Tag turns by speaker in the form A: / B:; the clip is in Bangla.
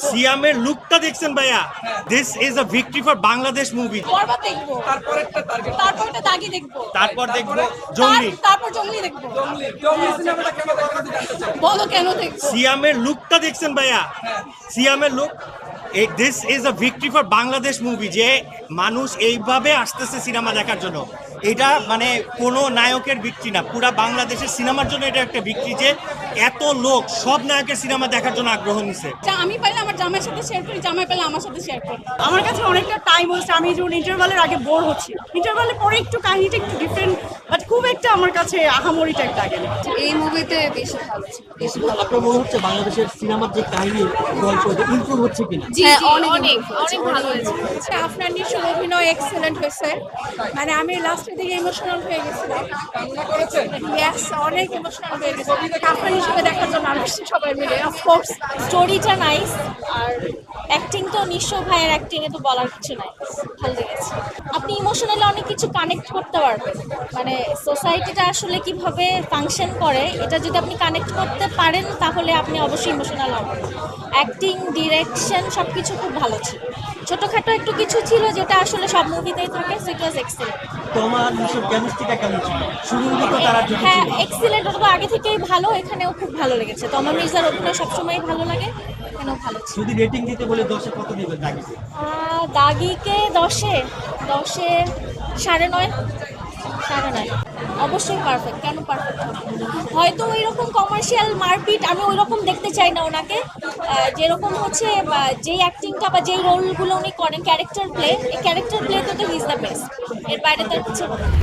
A: সিয়ামের লুকটা দেখছেন ভাইয়া? This is a victory for Bangladesh movie.
B: Borbaad দেখবো, তারপরটা দাগি দেখবো,
A: তারপর দেখবো জঙ্গলি।
B: তারপর জঙ্গলি দেখবো। বলো কেন দেখবো?
A: সিয়ামের লুকটা দেখছেন ভাইয়া? সিয়ামের look, this is a victory for Bangladesh movie, যে মানুষ এইভাবে আসতেছে সিনেমা দেখার জন্য। এটা মানে কোনো নায়কের ভিক্টরি না, পুরা বাংলাদেশের সিনেমার জন্য এটা একটা ভিক্টরি, যে এত লোক সব নায়কের সিনেমা দেখার জন্য আগ্রহ নিছে।
B: আমি পাইলে আমার জামাইয়ের সাথে শেয়ার করি, জামাই পাইলে আমার সাথে শেয়ার করি। আমার কাছে অনেকটা টাইম হচ্ছে, আমি যখন ইন্টারভালের আগে বোর হচ্ছি, ইন্টারভালের পরে একটু কাহিনীটা একটু ডিফারেন্ট, বাট খুব একটা আমার কাছে আহামরি টাইপ লাগে না।
C: এই মুভিতে বেশি ভালো ছিল, বেশি ভালো।
D: আপনার মনে হচ্ছে বাংলাদেশের সিনেমার যে কাহিনী গল্প ইমপ্রুভ হচ্ছে কিনা?
C: জি
B: হ্যাঁ,
C: অনেক
B: অনেক
C: অনেক ভালো হয়েছে।
B: আফনান নিশোর অভিনয় এক্সেলেন্ট হয়েছে, মানে আমি লাস্টের দিকে ইমোশনাল হয়ে গেছিলাম। ইয়েস, অনেক ইমোশনাল হয়ে গেছি আফনান নিশোকে দেখার জন্য আসছি সবাই মিলে। অফকোর্স স্টোরিটা নাইস, আর অ্যাক্টিং তো নিশো ভাইয়ের অ্যাক্টিং এ তো বলার কিছু নাই, ভালো লেগেছে। আপনি ইমোশনালি অনেক কিছু কানেক্ট করতে পারবেন, মানে সোসাইটিটা আসলে কিভাবে ফাংশন করে এটা যদি আপনি কানেক্ট করতে পারেন তাহলে আপনি অবশ্যই ইমোশনাল হবেন। অ্যাক্টিং, ডিরেকশন সবকিছু খুব ভালো ছিল। ছোটখাটো একটু কিছু ছিল যেটা আসলে সব মুভিতেই থাকে, সো ইট ওয়াজ এক্সেলেন্ট।
D: তোমার নিশোর কেমিস্ট্রিটা কেমন ছিল? শুরুর দিকে তারা জুটি
B: হ্যাঁ,
D: ছিল।
B: এক্সেলেন্ট, ওটা তো আগে থেকেই ভালো, এখানেও খুব ভালো লেগেছে। তমা মির্জার অভিনয় সবসময় ভালো লাগে, এখানেও ভালো ছিল।
D: যদি রেটিং দিতে বলে 10-এ কত দিবেন দাগিকে?
B: দাগিকে 10-এ 9.5 9.5। অবশ্যই পারফেক্ট, কেন পারফেক্ট হবে? হয়তো ওই রকম কমার্শিয়াল মারপিট আমি ওই রকম দেখতে চাই না ওনাকে। যেরকম হচ্ছে যেই অ্যাক্টিংটা বা যেই রোলগুলো উনি করেন, ক্যারেক্টার প্লে, এই ক্যারেক্টার প্লেতে তো হি ইজ দ্য বেস্ট, এর বাইরে তার কিছু হবে না।